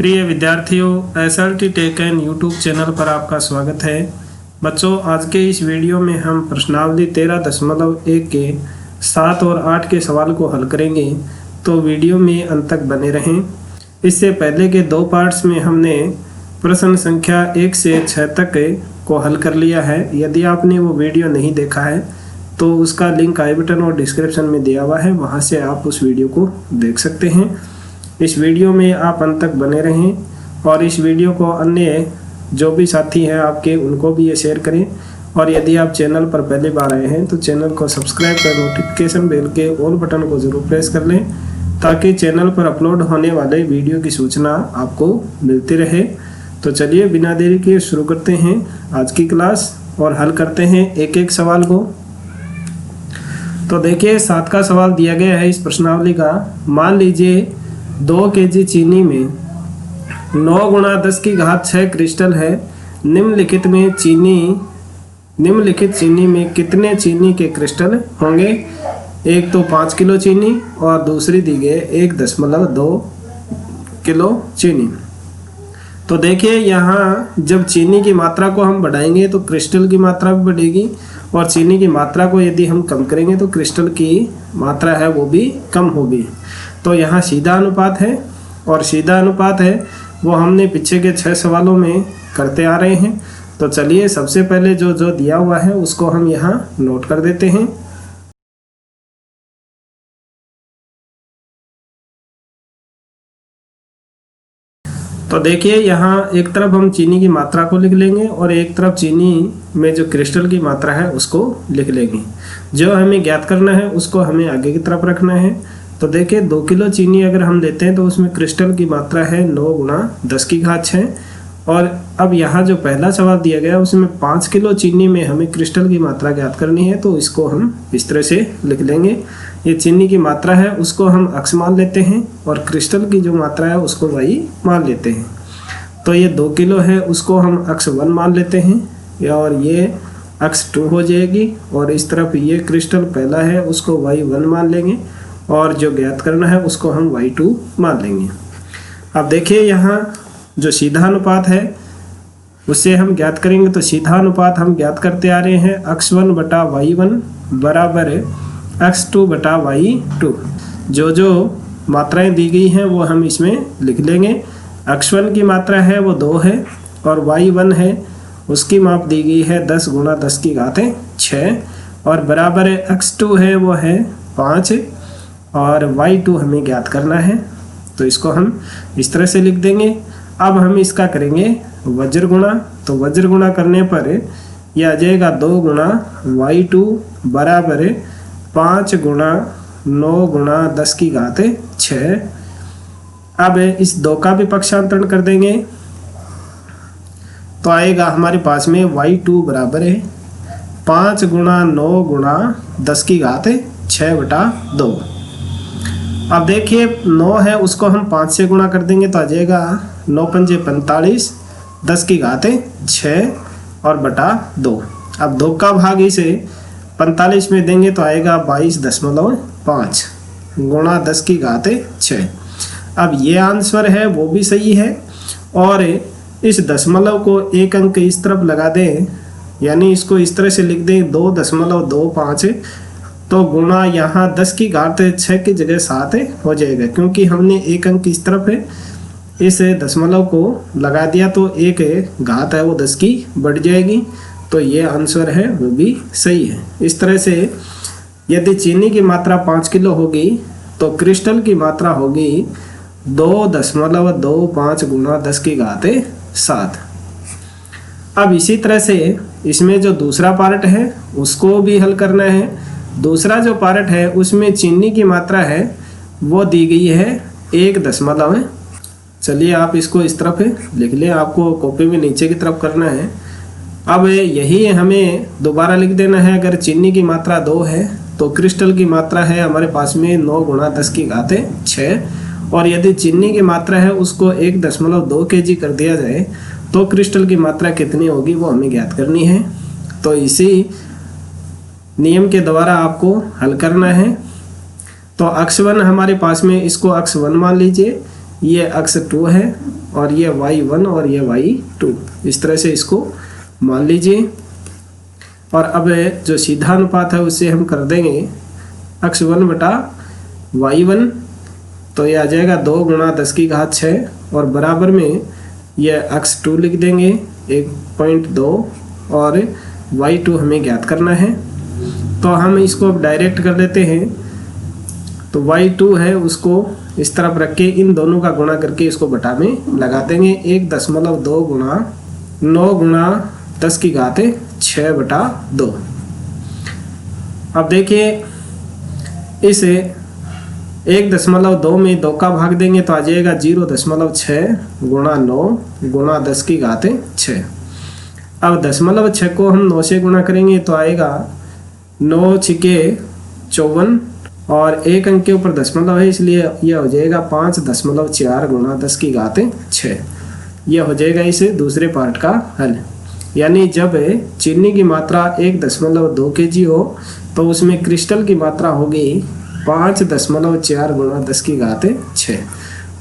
प्रिय विद्यार्थियों, SRT tech and YouTube channel पर आपका स्वागत है। बच्चों, आज के इस वीडियो में हम प्रश्नावली 13.1 के 7 और 8 के सवाल को हल करेंगे, तो वीडियो में अंत तक बने रहें। इससे पहले के दो पार्ट्स में हमने प्रश्न संख्या 1 से 6 तक को हल कर लिया है। यदि आपने वो वीडियो नहीं देखा है तो उसका लिंक आई बटन और डिस्क्रिप्शन में दिया हुआ है, वहाँ से आप उस वीडियो को देख सकते हैं। इस वीडियो में आप अंत तक बने रहें और इस वीडियो को अन्य जो भी साथी हैं आपके उनको भी ये शेयर करें। और यदि आप चैनल पर पहली बार आए हैं तो चैनल को सब्सक्राइब कर नोटिफिकेशन बेल के ऑल बटन को ज़रूर प्रेस कर लें, ताकि चैनल पर अपलोड होने वाले वीडियो की सूचना आपको मिलती रहे। तो चलिए बिना देरी के शुरू करते हैं आज की क्लास और हल करते हैं एक एक सवाल को। तो देखिए, 7 का सवाल दिया गया है इस प्रश्नावली का। मान लीजिए 2 केजी चीनी में 9 × 10⁻6 क्रिस्टल है। निम्नलिखित चीनी में कितने चीनी के क्रिस्टल होंगे? एक तो 5 किलो चीनी और दूसरी दी गई 1.2 किलो चीनी। तो देखिए, यहाँ जब चीनी की मात्रा को हम बढ़ाएंगे तो क्रिस्टल की मात्रा भी बढ़ेगी, और चीनी की मात्रा को यदि हम कम करेंगे तो क्रिस्टल की मात्रा है वो भी कम होगी। तो यहाँ सीधा अनुपात है, और सीधा अनुपात है वो हमने पीछे के 6 सवालों में करते आ रहे हैं। तो चलिए सबसे पहले जो दिया हुआ है उसको हम यहाँ नोट कर देते हैं। तो देखिए, यहाँ एक तरफ हम चीनी की मात्रा को लिख लेंगे और एक तरफ चीनी में जो क्रिस्टल की मात्रा है उसको लिख लेंगे। जो हमें ज्ञात करना है उसको हमें आगे की तरफ रखना है। तो देखिए, 2 किलो चीनी अगर हम लेते हैं तो उसमें क्रिस्टल की मात्रा है 9 × 10⁻6। और अब यहाँ जो पहला सवाल दिया गया उसमें 5 किलो चीनी में हमें क्रिस्टल की मात्रा ज्ञात करनी है, तो इसको हम इस तरह से लिख लेंगे। ये चीनी की मात्रा है उसको हम अक्स मान लेते हैं और क्रिस्टल की जो मात्रा है उसको वाई मान लेते हैं। तो ये 2 किलो है उसको हम अक्स 1 मान लेते हैं, और ये अक्स 2 हो जाएगी। और इस तरफ ये क्रिस्टल पहला है उसको y1 मान लेंगे, और जो ज्ञात करना है उसको हम y2 मान लेंगे। अब देखिए, यहाँ जो सीधा अनुपात है उससे हम ज्ञात करेंगे। तो सीधा अनुपात हम ज्ञात करते आ रहे हैं, x1 बटा y1 बराबर x2 बटा y2। जो मात्राएं दी गई हैं वो हम इसमें लिख लेंगे। x1 की मात्रा है वो 2 है, और y1 है उसकी माप दी गई है 10 × 10⁻6, और बराबर x2 है वो है 5, और y2 हमें ज्ञात करना है। तो इसको हम इस तरह से लिख देंगे। अब हम इसका करेंगे वज्र गुणा। तो वज्र गुणा करने पर यह आ जाएगा 2 × y2 बराबर 5 × 9 × 10⁻6। अब इस 2 का भी पक्षांतरण कर देंगे तो आएगा हमारे पास में y2 बराबर है 5 × 9 × 10⁻6/2। अब देखिए, 9 है उसको हम 5 से गुणा कर देंगे तो आ जाएगा 9 × 5 = 45, 10⁻6 और बटा 2। अब 2 का भाग इसे 45 में देंगे तो आएगा 22.5 × 10⁻6। अब ये आंसर है वो भी सही है, और इस दशमलव को एक अंक इस तरफ लगा दें, यानी इसको इस तरह से लिख दें 2.25, तो गुणा यहाँ 10⁻6 की जगह 7 हो जाएगा, क्योंकि हमने एक अंक इस तरफ है इस दशमलव को लगा दिया तो एक घात है वो 10 की बढ़ जाएगी। तो ये आंसर है वो भी सही है। इस तरह से यदि चीनी की मात्रा 5 किलो होगी तो क्रिस्टल की मात्रा होगी 2.25 × 10⁻7। अब इसी तरह से इसमें जो दूसरा पार्ट है उसको भी हल करना है। दूसरा जो पार्ट है उसमें चीनी की मात्रा है वो दी गई है 1 चलिए आप इसको इस तरफ लिख लें, आपको कॉपी में नीचे की तरफ करना है। अब यही हमें दोबारा लिख देना है। अगर चीनी की मात्रा 2 है तो क्रिस्टल की मात्रा है हमारे पास में 9 × 10⁻6, और यदि चीनी की मात्रा है उसको 1.2 kg कर दिया जाए तो क्रिस्टल की मात्रा कितनी होगी वो हमें ज्ञात करनी है। तो इसी नियम के द्वारा आपको हल करना है। तो x1 हमारे पास में, इसको x1 मान लीजिए, ये x2 है और ये y1 और ये y2, इस तरह से इसको मान लीजिए। और अब जो सीधा अनुपात है उससे हम कर देंगे x1 बटा y1, तो ये आ जाएगा 2 गुणा 10 की घात 6 और बराबर में ये x2 लिख देंगे 1.2 और y2 हमें ज्ञात करना है। तो हम इसको अब डायरेक्ट कर लेते हैं। तो y2 है उसको इस तरफ रख के इन दोनों का गुणा करके इसको बटा में लगा देंगे। 1.2 गुणा 9 गुणा 10 की घात 6 बटा 2। अब देखिए इस 1.2 में 2 का भाग देंगे तो आ जाएगा 0.6 गुणा 9 गुणा 10 की घात 6। अब 0.6 को हम 9 से गुणा करेंगे तो आएगा 9 छिके 54 और एक अंक के ऊपर दशमलव है इसलिए यह हो जाएगा 5.4 गुणा 10 की घात 6। यह हो जाएगा इस दूसरे पार्ट का हल। यानी जब चीनी की मात्रा 1.2 kg हो तो उसमें क्रिस्टल की मात्रा होगी 5.4 गुणा 10 की घात 6।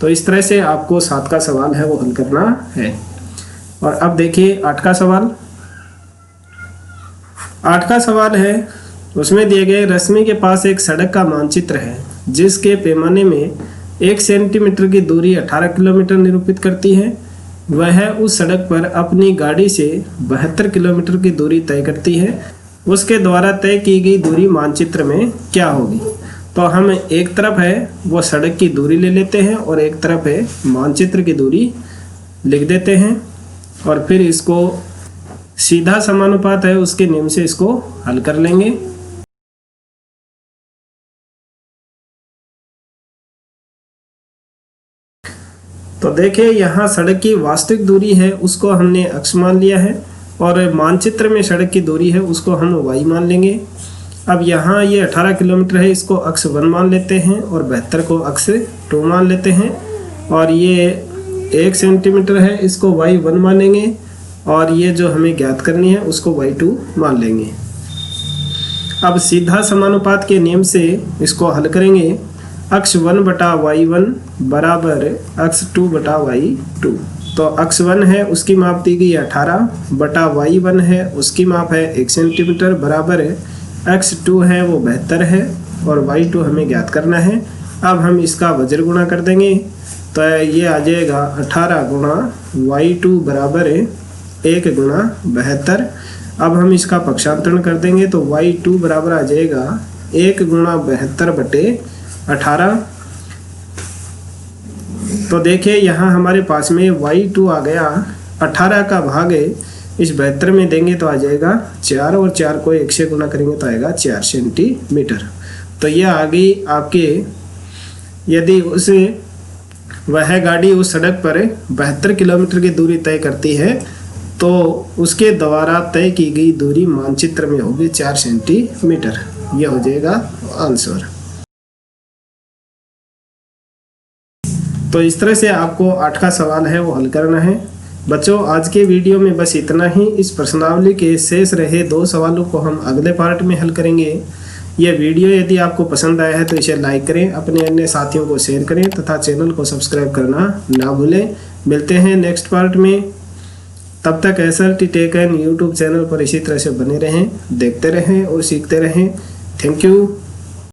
तो इस तरह से आपको 7 का सवाल है वो हल करना है। और अब देखिए 8 का सवाल। 8 का सवाल है, उसमें दिए गए रश्मि के पास एक सड़क का मानचित्र है जिसके पैमाने में 1 सेंटीमीटर की दूरी 18 किलोमीटर निरूपित करती है। वह उस सड़क पर अपनी गाड़ी से 72 किलोमीटर की दूरी तय करती है। उसके द्वारा तय की गई दूरी मानचित्र में क्या होगी? तो हम एक तरफ है वो सड़क की दूरी ले लेते हैं और एक तरफ है मानचित्र की दूरी लिख देते हैं और फिर इसको सीधा समानुपात है उसके नियम से इसको हल कर लेंगे। तो देखिए यहाँ सड़क की वास्तविक दूरी है उसको हमने x मान लिया है और मानचित्र में सड़क की दूरी है उसको हम y मान लेंगे। अब यहाँ ये 18 किलोमीटर है इसको x1 मान लेते हैं और 72 को x2 मान लेते हैं और ये 1 सेंटीमीटर है इसको y1 मानेंगे और ये जो हमें ज्ञात करनी है उसको y2 मान लेंगे। अब सीधा समानुपात के नियम से इसको हल करेंगे। x1 बटा y1 बराबर x2 बटा y2। तो x1 है उसकी माप दी गई 18 बटा y1 है उसकी माप है 1 सेंटीमीटर बराबर x2 है वो 72 है और y2 हमें ज्ञात करना है। अब हम इसका वज्र गुणा कर देंगे तो ये आ जाएगा 18 गुणा y2 बराबर 1 गुणा 72। अब हम इसका पक्षांतरण कर देंगे तो y2 बराबर आ जाएगा 1 गुणा 72 बटे 18। तो देखिए यहाँ हमारे पास में y2 आ गया। 18 का भाग इस 72 में देंगे तो आ जाएगा 4 और 4 को 1 से गुणा करेंगे तो आएगा 4 सेंटीमीटर। तो यह आ गई आपके, यदि वह गाड़ी उस सड़क पर 72 किलोमीटर की दूरी तय करती है तो उसके द्वारा तय की गई दूरी मानचित्र में होगी 4 सेंटीमीटर। यह हो जाएगा आंसर। तो इस तरह से आपको 8 का सवाल है वो हल करना है। बच्चों आज के वीडियो में बस इतना ही। इस प्रश्नावली के शेष रहे 2 सवालों को हम अगले पार्ट में हल करेंगे। यह वीडियो यदि आपको पसंद आया है तो इसे लाइक करें, अपने अन्य साथियों को शेयर करें तथा चैनल को सब्सक्राइब करना ना भूलें। मिलते हैं नेक्स्ट पार्ट में। तब तक SLT tech and YouTube channel पर इसी तरह से बने रहें, देखते रहें और सीखते रहें। Thank you.